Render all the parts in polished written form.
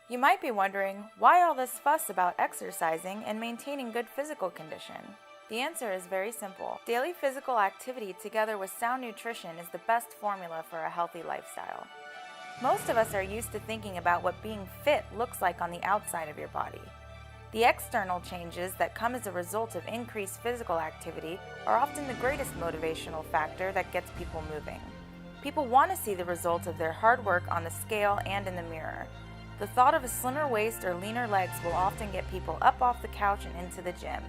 You might be wondering, why all this fuss about exercising and maintaining good physical condition? The answer is very simple. Daily physical activity together with sound nutrition is the best formula for a healthy lifestyle. Most of us are used to thinking about what being fit looks like on the outside of your body. The external changes that come as a result of increased physical activity are often the greatest motivational factor that gets people moving. People want to see the result of their hard work on the scale and in the mirror. The thought of a slimmer waist or leaner legs will often get people up off the couch and into the gym.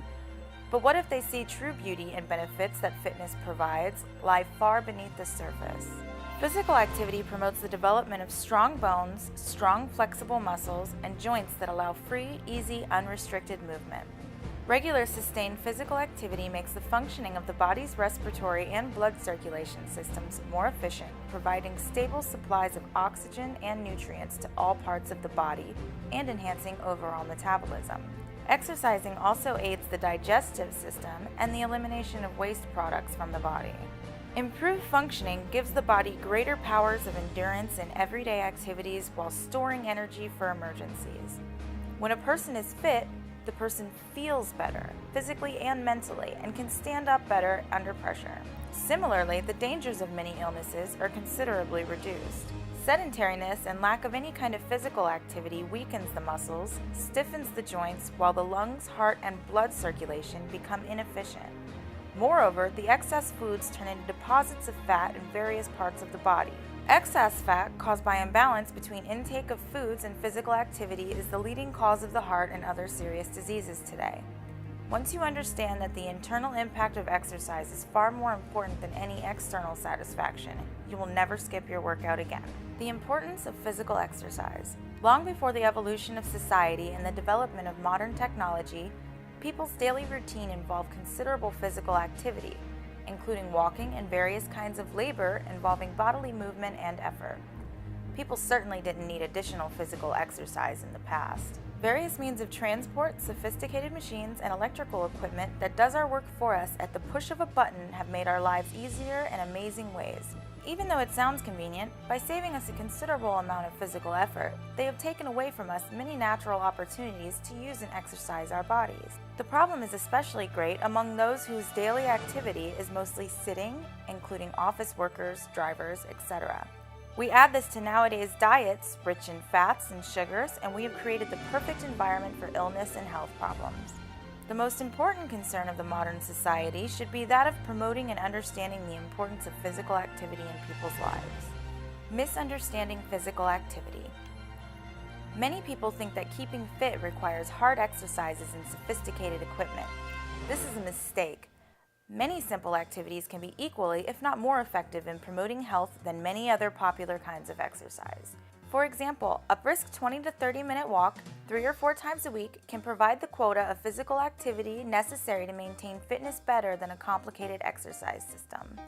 But what if they see true beauty and benefits that fitness provides lie far beneath the surface? Physical activity promotes the development of strong bones, strong flexible muscles, and joints that allow free, easy, unrestricted movement. Regular sustained physical activity makes the functioning of the body's respiratory and blood circulation systems more efficient, providing stable supplies of oxygen and nutrients to all parts of the body and enhancing overall metabolism. Exercising also aids the digestive system and the elimination of waste products from the body. Improved functioning gives the body greater powers of endurance in everyday activities while storing energy for emergencies. When a person is fit, the person feels better, physically and mentally, and can stand up better under pressure. Similarly, the dangers of many illnesses are considerably reduced. Sedentariness and lack of any kind of physical activity weakens the muscles, stiffens the joints, while the lungs, heart, and blood circulation become inefficient. Moreover, the excess foods turn into deposits of fat in various parts of the body. Excess fat caused by imbalance between intake of foods and physical activity is the leading cause of the heart and other serious diseases today. Once you understand that the internal impact of exercise is far more important than any external satisfaction, you will never skip your workout again. The importance of physical exercise. Long before the evolution of society and the development of modern technology, people's daily routine involved considerable physical activity, including walking and various kinds of labor involving bodily movement and effort. People certainly didn't need additional physical exercise in the past. Various means of transport, sophisticated machines, and electrical equipment that does our work for us at the push of a button have made our lives easier in amazing ways. Even though it sounds convenient, by saving us a considerable amount of physical effort, they have taken away from us many natural opportunities to use and exercise our bodies. The problem is especially great among those whose daily activity is mostly sitting, including office workers, drivers, etc. We add this to nowadays diets rich in fats and sugars, and we have created the perfect environment for illness and health problems. The most important concern of the modern society should be that of promoting and understanding the importance of physical activity in people's lives. Misunderstanding physical activity. Many people think that keeping fit requires hard exercises and sophisticated equipment. This is a mistake. Many simple activities can be equally, if not more effective in promoting health than many other popular kinds of exercise. For example, a brisk 20 to 30 minute walk 3 or 4 times a week can provide the quota of physical activity necessary to maintain fitness better than a complicated exercise system.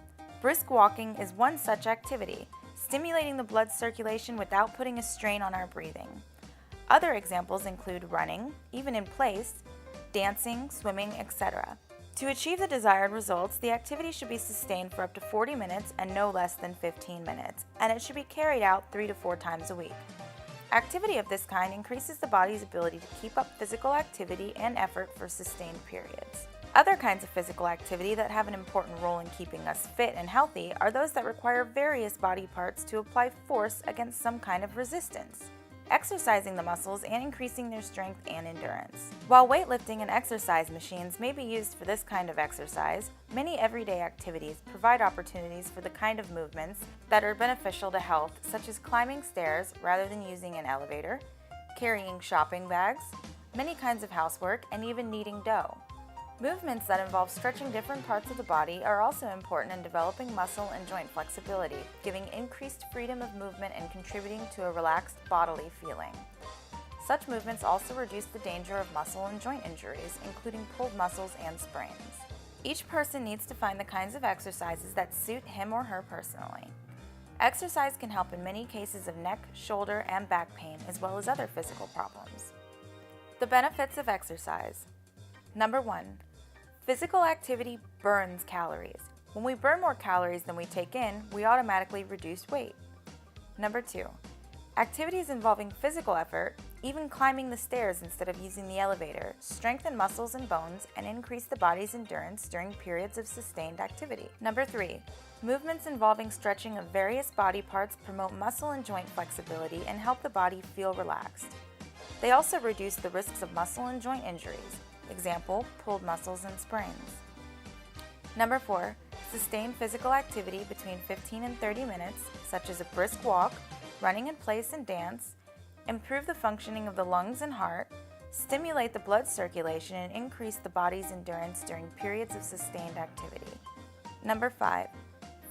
Brisk walking is one such activity, stimulating the blood circulation without putting a strain on our breathing. Other examples include running, even in place, dancing, swimming, etc. To achieve the desired results, the activity should be sustained for up to 40 minutes and no less than 15 minutes, and it should be carried out 3 to 4 times a week. Activity of this kind increases the body's ability to keep up physical activity and effort for sustained periods. Other kinds of physical activity that have an important role in keeping us fit and healthy are those that require various body parts to apply force against some kind of resistance, exercising the muscles and increasing their strength and endurance. While weightlifting and exercise machines may be used for this kind of exercise, many everyday activities provide opportunities for the kind of movements that are beneficial to health, such as climbing stairs rather than using an elevator, carrying shopping bags, many kinds of housework, and even kneading dough. Movements that involve stretching different parts of the body are also important in developing muscle and joint flexibility, giving increased freedom of movement and contributing to a relaxed bodily feeling. Such movements also reduce the danger of muscle and joint injuries, including pulled muscles and sprains. Each person needs to find the kinds of exercises that suit him or her personally. Exercise can help in many cases of neck, shoulder, and back pain, as well as other physical problems. The benefits of exercise. Number 1. Physical activity burns calories. When we burn more calories than we take in, we automatically reduce weight. Number 2. Activities involving physical effort, Even climbing the stairs instead of using the elevator strengthen muscles and bones and increase the body's endurance during periods of sustained activity. Number 3. Movements involving stretching of various body parts promote muscle and joint flexibility and help the body feel relaxed. They also reduce the risks of muscle and joint injuries. Example, pulled muscles and sprains. Number 4. Sustain physical activity between 15 and 30 minutes, such as a brisk walk, running in place and dance, improve the functioning of the lungs and heart, stimulate the blood circulation, and increase the body's endurance during periods of sustained activity. Number 5.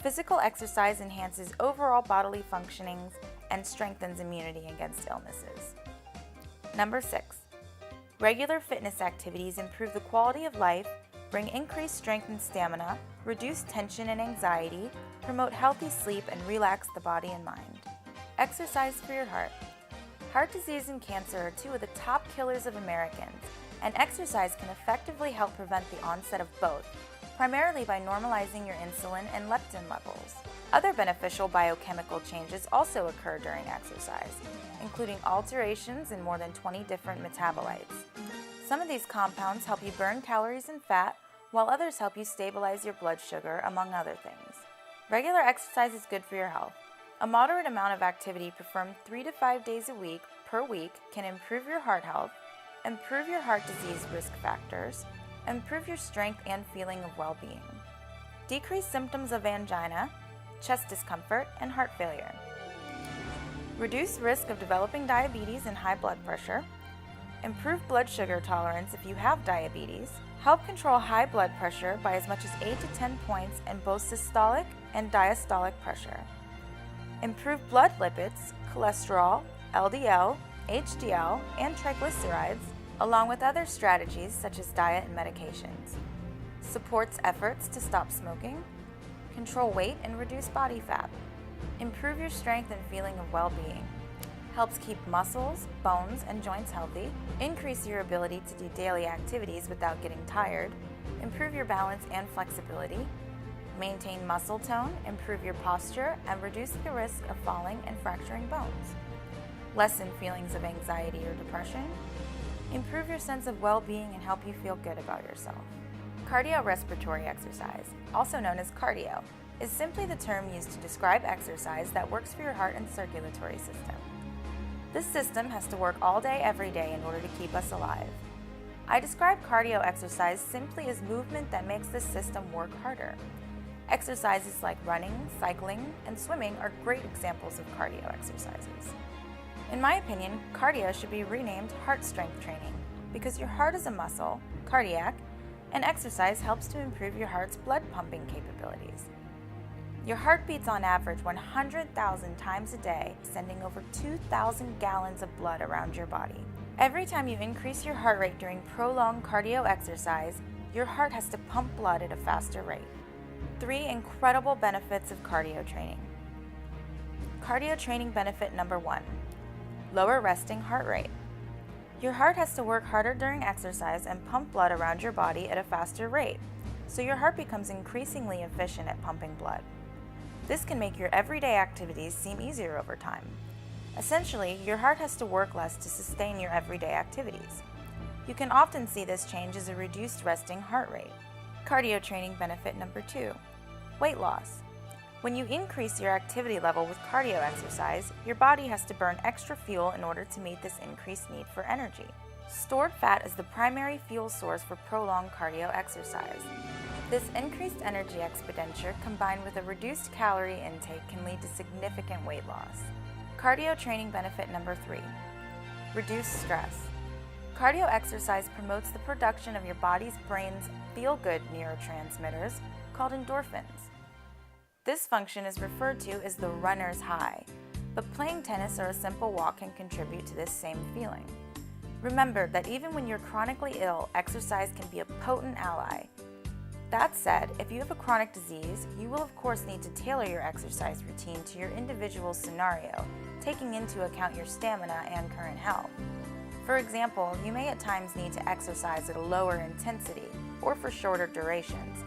Physical exercise enhances overall bodily functionings and strengthens immunity against illnesses. Number 6. Regular fitness activities improve the quality of life, bring increased strength and stamina, reduce tension and anxiety, promote healthy sleep, and relax the body and mind. Exercise for your heart. Heart disease and cancer are two of the top killers of Americans, and exercise can effectively help prevent the onset of both, primarily by normalizing your insulin and leptin levels. Other beneficial biochemical changes also occur during exercise, including alterations in more than 20 different metabolites. Some of these compounds help you burn calories and fat, while others help you stabilize your blood sugar, among other things. Regular exercise is good for your health. A moderate amount of activity performed 3 to 5 days a week per week can improve your heart health, improve your heart disease risk factors, improve your strength and feeling of well-being, decrease symptoms of angina, chest discomfort, and heart failure, reduce risk of developing diabetes and high blood pressure, improve blood sugar tolerance if you have diabetes, help control high blood pressure by as much as 8 to 10 points in both systolic and diastolic pressure, improve blood lipids, cholesterol, LDL, HDL, and triglycerides, along with other strategies such as diet and medications, supports efforts to stop smoking, control weight and reduce body fat, improve your strength and feeling of well-being, helps keep muscles, bones, and joints healthy, increase your ability to do daily activities without getting tired, improve your balance and flexibility, maintain muscle tone, improve your posture, and reduce the risk of falling and fracturing bones, lessen feelings of anxiety or depression, improve your sense of well-being, and help you feel good about yourself. Cardiorespiratory exercise, also known as cardio, is simply the term used to describe exercise that works for your heart and circulatory system. This system has to work all day, every day in order to keep us alive. I describe cardio exercise simply as movement that makes this system work harder. Exercises like running, cycling, and swimming are great examples of cardio exercises. In my opinion, cardio should be renamed heart strength training because your heart is a muscle, cardiac, and exercise helps to improve your heart's blood pumping capabilities. Your heart beats on average 100,000 times a day, sending over 2,000 gallons of blood around your body. Every time you increase your heart rate during prolonged cardio exercise, your heart has to pump blood at a faster rate. 3 incredible benefits of cardio training. Cardio training benefit number 1. Lower resting heart rate. Your heart has to work harder during exercise and pump blood around your body at a faster rate, so your heart becomes increasingly efficient at pumping blood. This can make your everyday activities seem easier over time. Essentially, your heart has to work less to sustain your everyday activities. You can often see this change as a reduced resting heart rate. Cardio training benefit number 2. Weight loss. When you increase your activity level with cardio exercise, your body has to burn extra fuel in order to meet this increased need for energy. Stored fat is the primary fuel source for prolonged cardio exercise. This increased energy expenditure combined with a reduced calorie intake can lead to significant weight loss. Cardio training benefit number 3. Reduce stress. Cardio exercise promotes the production of your body's brain's feel-good neurotransmitters called endorphins. This function is referred to as the runner's high, but playing tennis or a simple walk can contribute to this same feeling. Remember that even when you're chronically ill, exercise can be a potent ally. That said, if you have a chronic disease, you will of course need to tailor your exercise routine to your individual scenario, taking into account your stamina and current health. For example, you may at times need to exercise at a lower intensity or for shorter durations,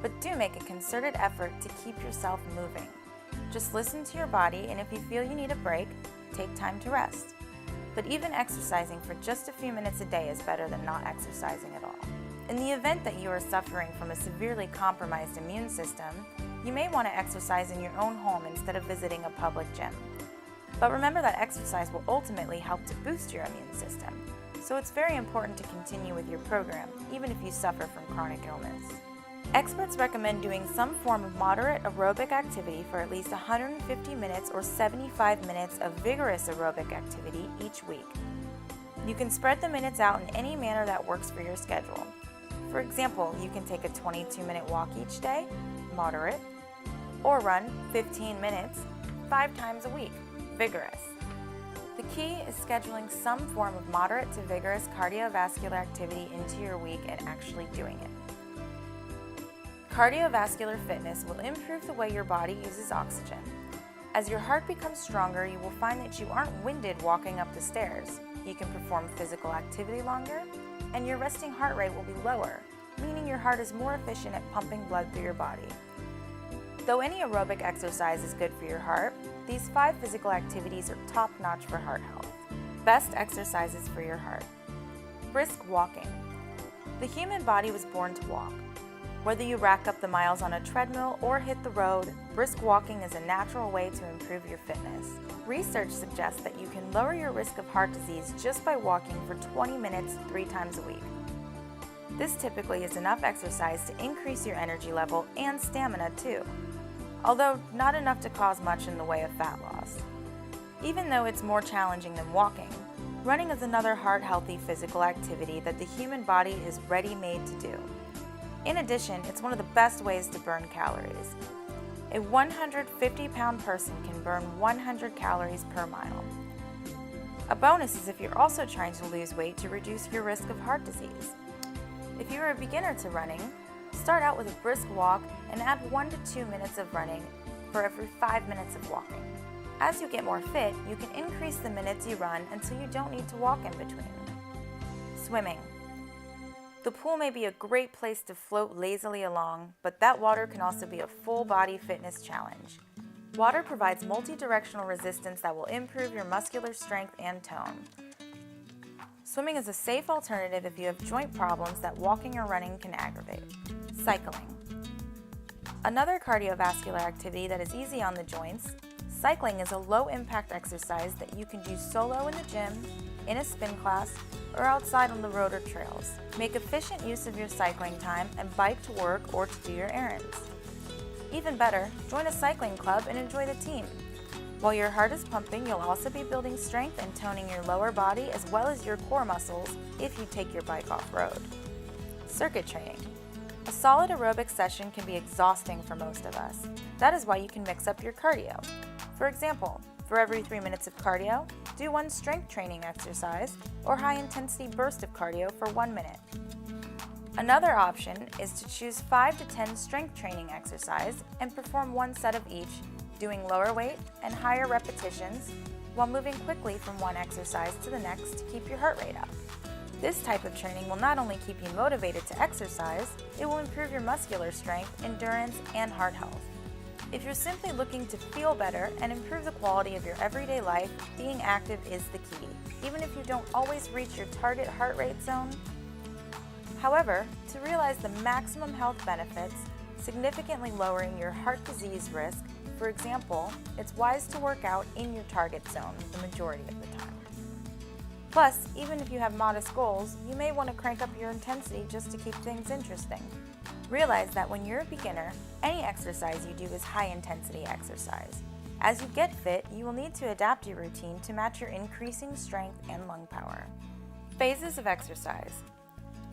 but do make a concerted effort to keep yourself moving. Just listen to your body, and if you feel you need a break, take time to rest. but even exercising for just a few minutes a day is better than not exercising at all. In the event that you are suffering from a severely compromised immune system, you may want to exercise in your own home instead of visiting a public gym. But remember that exercise will ultimately help to boost your immune system, so it's very important to continue with your program, even if you suffer from chronic illness. Experts recommend doing some form of moderate aerobic activity for at least 150 minutes or 75 minutes of vigorous aerobic activity each week. You can spread the minutes out in any manner that works for your schedule. For example, you can take a 22-minute walk each day, moderate, or run 15 minutes 5 times a week, vigorous. The key is scheduling some form of moderate to vigorous cardiovascular activity into your week and actually doing it. Cardiovascular fitness will improve the way your body uses oxygen. As your heart becomes stronger, you will find that you aren't winded walking up the stairs. You can perform physical activity longer, and your resting heart rate will be lower, meaning your heart is more efficient at pumping blood through your body. Though any aerobic exercise is good for your heart, these 5 physical activities are top-notch for heart health. Best exercises for your heart. Brisk walking. The human body was born to walk. Whether you rack up the miles on a treadmill or hit the road, brisk walking is a natural way to improve your fitness. Research suggests that you can lower your risk of heart disease just by walking for 20 minutes 3 times a week. This typically is enough exercise to increase your energy level and stamina too, although not enough to cause much in the way of fat loss. Even though it's more challenging than walking, running is another heart-healthy physical activity that the human body is ready-made to do. In addition, it's one of the best ways to burn calories. A 150-pound person can burn 100 calories per mile. A bonus is if you're also trying to lose weight to reduce your risk of heart disease. If you're a beginner to running, start out with a brisk walk and add 1 to 2 minutes of running for every 5 minutes of walking. As you get more fit, you can increase the minutes you run until you don't need to walk in between. Swimming. The pool may be a great place to float lazily along, but that water can also be a full-body fitness challenge. Water provides multi-directional resistance that will improve your muscular strength and tone. Swimming is a safe alternative if you have joint problems that walking or running can aggravate. Cycling. Another cardiovascular activity that is easy on the joints, cycling is a low-impact exercise that you can do solo in the gym, in a spin class, or outside on the road or trails. Make efficient use of your cycling time and bike to work or to do your errands. Even better, join a cycling club and enjoy the team. While your heart is pumping, you'll also be building strength and toning your lower body as well as your core muscles if you take your bike off-road. Circuit training. A solid aerobic session can be exhausting for most of us. That is why you can mix up your cardio. For example, for every 3 minutes of cardio, do 1 strength training exercise or high-intensity burst of cardio for 1 minute. Another option is to choose 5 to 10 strength training exercise and perform 1 set of each, doing lower weight and higher repetitions while moving quickly from one exercise to the next to keep your heart rate up. This type of training will not only keep you motivated to exercise, it will improve your muscular strength, endurance, and heart health. If you're simply looking to feel better and improve the quality of your everyday life, being active is the key, even if you don't always reach your target heart rate zone. However, to realize the maximum health benefits, significantly lowering your heart disease risk, for example, it's wise to work out in your target zone the majority of the time. Plus, even if you have modest goals, you may want to crank up your intensity just to keep things interesting. Realize that when you're a beginner, any exercise you do is high-intensity exercise. As you get fit, you will need to adapt your routine to match your increasing strength and lung power. Phases of exercise.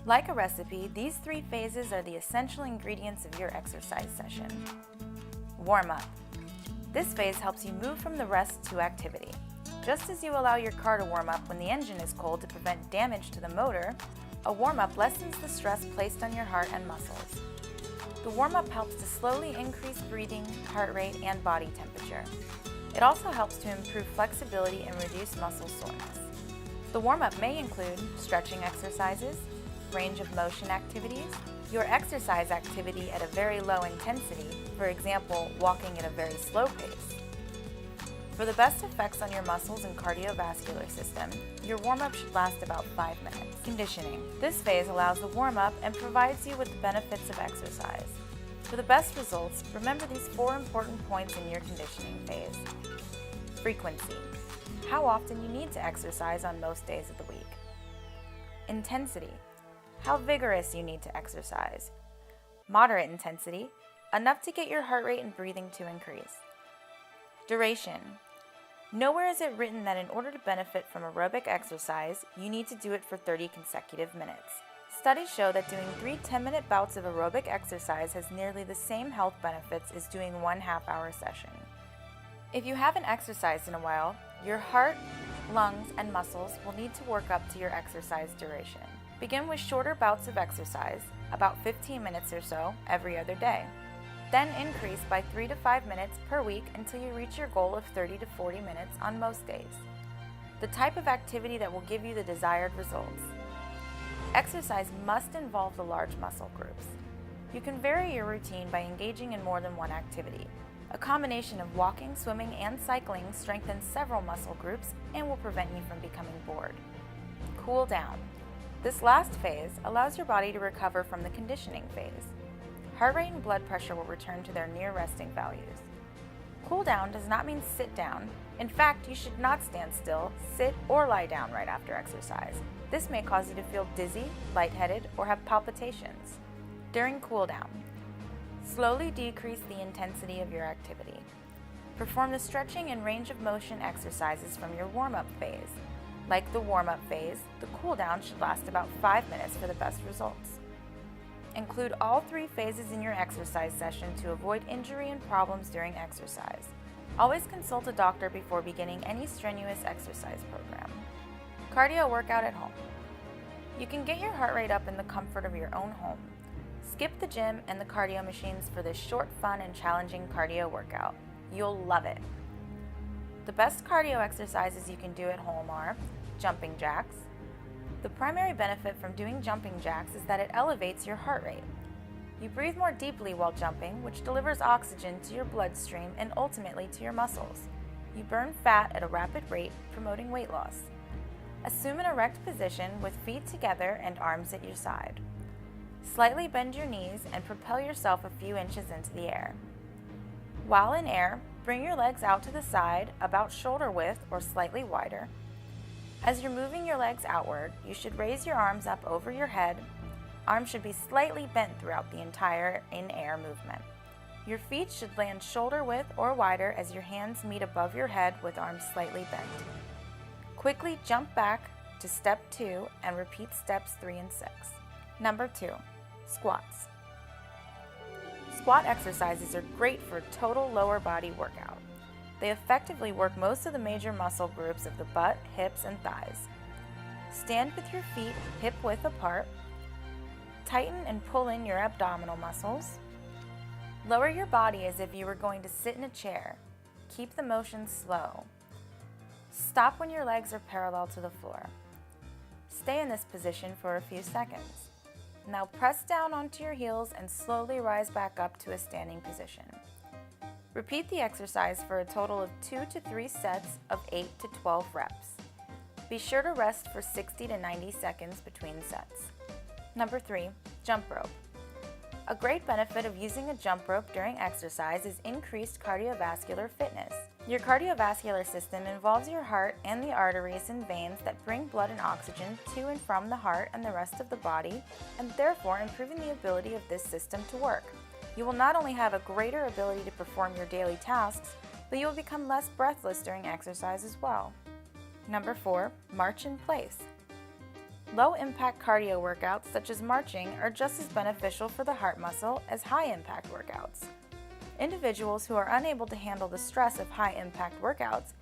Like a recipe, these 3 phases are the essential ingredients of your exercise session. Warm up. This phase helps you move from the rest to activity. Just as you allow your car to warm up when the engine is cold to prevent damage to the motor, a warm-up lessens the stress placed on your heart and muscles. The warm-up helps to slowly increase breathing, heart rate, and body temperature. It also helps to improve flexibility and reduce muscle soreness. The warm-up may include stretching exercises, range of motion activities, your exercise activity at a very low intensity, for example, walking at a very slow pace. For the best effects on your muscles and cardiovascular system, your warm-up should last about 5 minutes. Conditioning. This phase allows the warm-up and provides you with the benefits of exercise. For the best results, remember these 4 important points in your conditioning phase. Frequency. How often you need to exercise on most days of the week. Intensity. How vigorous you need to exercise. Moderate intensity. Enough to get your heart rate and breathing to increase. Duration. Nowhere is it written that in order to benefit from aerobic exercise, you need to do it for 30 consecutive minutes. Studies show that doing 3 10-minute bouts of aerobic exercise has nearly the same health benefits as doing 1 half-hour session. If you haven't exercised in a while, your heart, lungs, and muscles will need to work up to your exercise duration. Begin with shorter bouts of exercise, about 15 minutes or so, every other day. Then increase by 3 to 5 minutes per week until you reach your goal of 30 to 40 minutes on most days. The type of activity that will give you the desired results. Exercise must involve the large muscle groups. You can vary your routine by engaging in more than one activity. A combination of walking, swimming, and cycling strengthens several muscle groups and will prevent you from becoming bored. Cool down. This last phase allows your body to recover from the conditioning phase. Heart rate and blood pressure will return to their near resting values. Cool down does not mean sit down. In fact, you should not stand still, sit, or lie down right after exercise. This may cause you to feel dizzy, lightheaded, or have palpitations. During cool down, slowly decrease the intensity of your activity. Perform the stretching and range of motion exercises from your warm-up phase. Like the warm-up phase, the cool down should last about 5 minutes for the best results. Include all 3 phases in your exercise session to avoid injury and problems during exercise. Always consult a doctor before beginning any strenuous exercise program. Cardio workout at home. You can get your heart rate up in the comfort of your own home. Skip the gym and the cardio machines for this short, fun, and challenging cardio workout. You'll love it. The best cardio exercises you can do at home are jumping jacks. The primary benefit from doing jumping jacks is that it elevates your heart rate. You breathe more deeply while jumping, which delivers oxygen to your bloodstream and ultimately to your muscles. You burn fat at a rapid rate, promoting weight loss. Assume an erect position with feet together and arms at your side. Slightly bend your knees and propel yourself a few inches into the air. While in air, bring your legs out to the side, about shoulder width or slightly wider. As you're moving your legs outward, you should raise your arms up over your head. Arms should be slightly bent throughout the entire in-air movement. Your feet should land shoulder width or wider as your hands meet above your head with arms slightly bent. Quickly jump back to step 2 and repeat steps 3 and 6. Number 2, squats. Squat exercises are great for total lower body workout. They effectively work most of the major muscle groups of the butt, hips, and thighs. Stand with your feet hip width apart. Tighten and pull in your abdominal muscles. Lower your body as if you were going to sit in a chair. Keep the motion slow. Stop when your legs are parallel to the floor. Stay in this position for a few seconds. Now press down onto your heels and slowly rise back up to a standing position. Repeat the exercise for a total of 2 to 3 sets of 8 to 12 reps. Be sure to rest for 60 to 90 seconds between sets. Number 3, jump rope. A great benefit of using a jump rope during exercise is increased cardiovascular fitness. Your cardiovascular system involves your heart and the arteries and veins that bring blood and oxygen to and from the heart and the rest of the body, and therefore improving the ability of this system to work. You will not only have a greater ability to perform your daily tasks, but you will become less breathless during exercise as well. Number 4, march in place. Low-impact cardio workouts such as marching are just as beneficial for the heart muscle as high-impact workouts. Individuals who are unable to handle the stress of high-impact workouts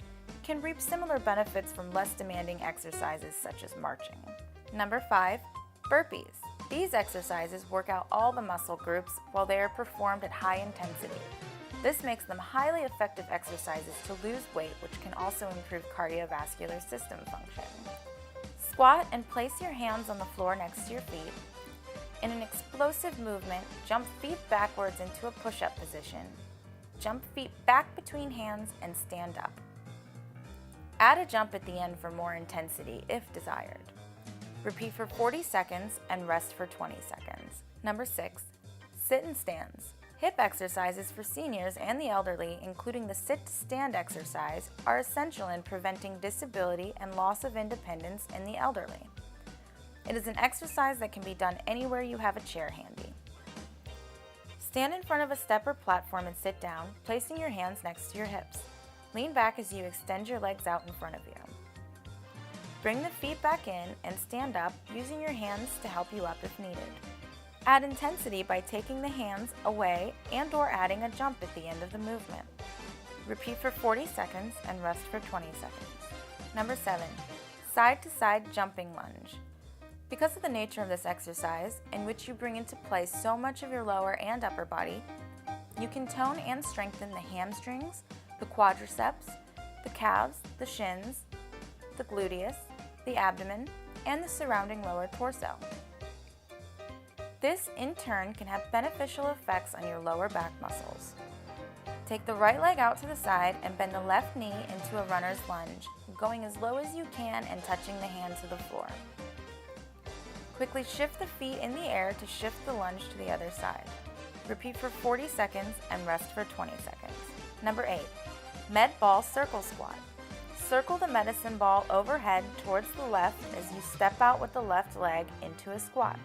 can reap similar benefits from less demanding exercises such as marching. Number 5, burpees. These exercises work out all the muscle groups while they are performed at high intensity. This makes them highly effective exercises to lose weight, which can also improve cardiovascular system function. Squat and place your hands on the floor next to your feet. In an explosive movement, jump feet backwards into a push-up position. Jump feet back between hands and stand up. Add a jump at the end for more intensity if desired. Repeat for 40 seconds and rest for 20 seconds. Number 6. Sit and stands. Hip exercises for seniors and the elderly, including the sit-to-stand exercise, are essential in preventing disability and loss of independence in the elderly. It is an exercise that can be done anywhere you have a chair handy. Stand in front of a step or platform and sit down, placing your hands next to your hips. Lean back as you extend your legs out in front of you. Bring the feet back in and stand up, using your hands to help you up if needed. Add intensity by taking the hands away and/or adding a jump at the end of the movement. Repeat for 40 seconds and rest for 20 seconds. Number 7. Side-to-side jumping lunge. Because of the nature of this exercise, in which you bring into play so much of your lower and upper body, you can tone and strengthen the hamstrings, the quadriceps, the calves, the shins, the gluteus, the abdomen, and the surrounding lower torso. This, in turn, can have beneficial effects on your lower back muscles. Take the right leg out to the side and bend the left knee into a runner's lunge, going as low as you can and touching the hand to the floor. Quickly shift the feet in the air to shift the lunge to the other side. Repeat for 40 seconds and rest for 20 seconds. Number 8. Med ball circle squat. Circle the medicine ball overhead towards the left as you step out with the left leg into a squat.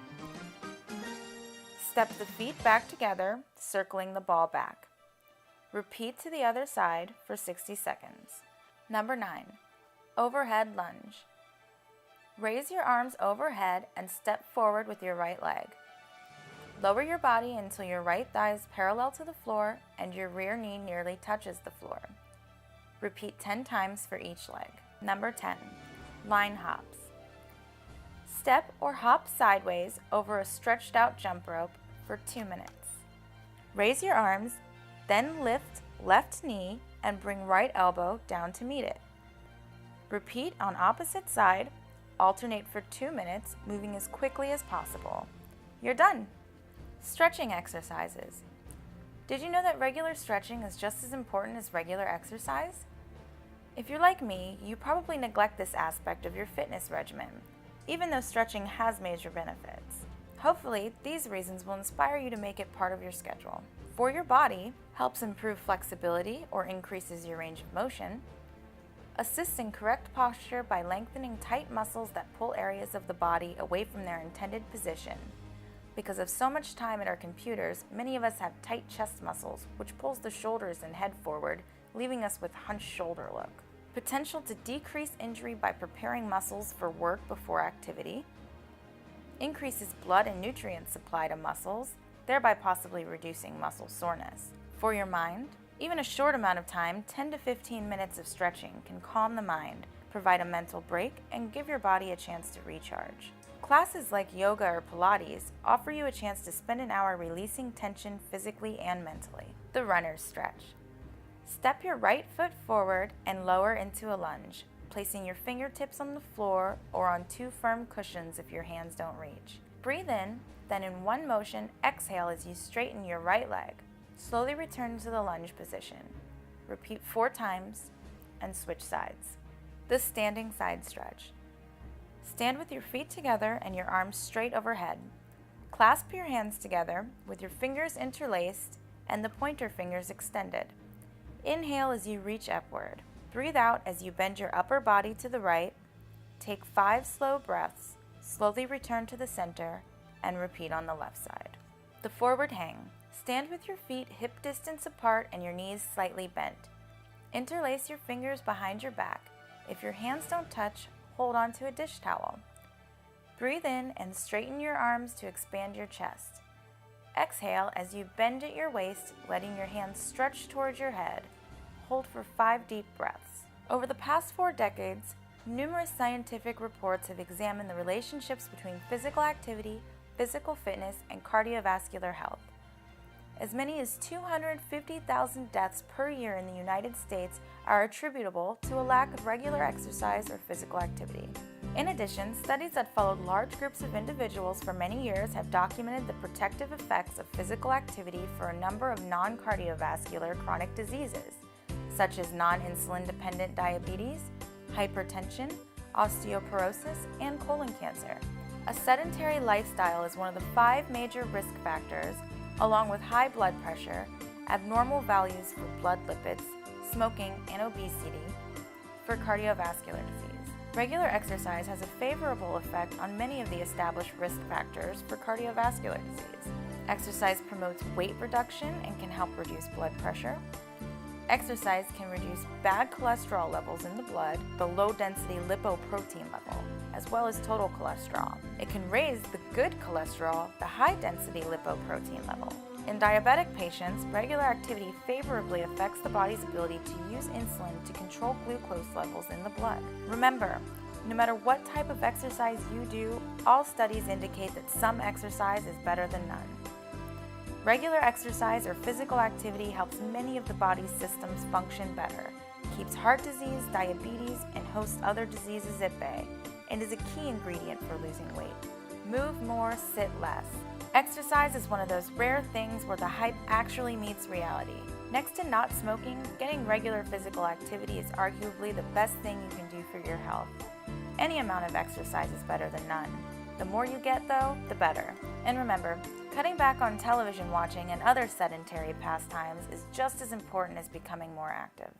Step the feet back together, circling the ball back. Repeat to the other side for 60 seconds. Number 9. Overhead lunge. Raise your arms overhead and step forward with your right leg. Lower your body until your right thigh is parallel to the floor and your rear knee nearly touches the floor. Repeat 10 times for each leg. Number 10. Line hops. Step or hop sideways over a stretched out jump rope for 2 minutes. Raise your arms, then lift left knee and bring right elbow down to meet it. Repeat on opposite side, alternate for 2 minutes, moving as quickly as possible. You're done! Stretching exercises. Did you know that regular stretching is just as important as regular exercise? If you're like me, you probably neglect this aspect of your fitness regimen, even though stretching has major benefits. Hopefully, these reasons will inspire you to make it part of your schedule. For your body, helps improve flexibility or increases your range of motion, assists in correct posture by lengthening tight muscles that pull areas of the body away from their intended position. Because of so much time at our computers, many of us have tight chest muscles, which pulls the shoulders and head forward, leaving us with hunched shoulder look. Potential to decrease injury by preparing muscles for work before activity. Increases blood and nutrient supply to muscles, thereby possibly reducing muscle soreness. For your mind, even a short amount of time, 10 to 15 minutes of stretching, can calm the mind, provide a mental break, and give your body a chance to recharge. Classes like yoga or Pilates offer you a chance to spend an hour releasing tension physically and mentally. The runner's stretch. Step your right foot forward and lower into a lunge, placing your fingertips on the floor or on 2 firm cushions if your hands don't reach. Breathe in, then in one motion, exhale as you straighten your right leg. Slowly return to the lunge position. Repeat 4 times and switch sides. The standing side stretch. Stand with your feet together and your arms straight overhead. Clasp your hands together with your fingers interlaced and the pointer fingers extended. Inhale as you reach upward. Breathe out as you bend your upper body to the right. Take 5 slow breaths. Slowly return to the center and repeat on the left side. The forward hang. Stand with your feet hip distance apart and your knees slightly bent. Interlace your fingers behind your back. If your hands don't touch, hold on to a dish towel. Breathe in and straighten your arms to expand your chest. Exhale as you bend at your waist, letting your hands stretch towards your head. Hold for 5 deep breaths. Over the past 4 decades, numerous scientific reports have examined the relationships between physical activity, physical fitness, and cardiovascular health. As many as 250,000 deaths per year in the United States are attributable to a lack of regular exercise or physical activity. In addition, studies that followed large groups of individuals for many years have documented the protective effects of physical activity for a number of non-cardiovascular chronic diseases, such as non-insulin dependent diabetes, hypertension, osteoporosis, and colon cancer. A sedentary lifestyle is one of the 5 major risk factors, along with high blood pressure, abnormal values for blood lipids, smoking, and obesity, for cardiovascular disease. Regular exercise has a favorable effect on many of the established risk factors for cardiovascular disease. Exercise promotes weight reduction and can help reduce blood pressure. Exercise can reduce bad cholesterol levels in the blood, the low-density lipoprotein level, as well as total cholesterol. It can raise the good cholesterol, the high-density lipoprotein level. In diabetic patients, regular activity favorably affects the body's ability to use insulin to control glucose levels in the blood. Remember, no matter what type of exercise you do, all studies indicate that some exercise is better than none. Regular exercise or physical activity helps many of the body's systems function better, keeps heart disease, diabetes, and hosts other diseases at bay, and is a key ingredient for losing weight. Move more, sit less. Exercise is one of those rare things where the hype actually meets reality. Next to not smoking, getting regular physical activity is arguably the best thing you can do for your health. Any amount of exercise is better than none. The more you get, though, the better. And remember, cutting back on television watching and other sedentary pastimes is just as important as becoming more active.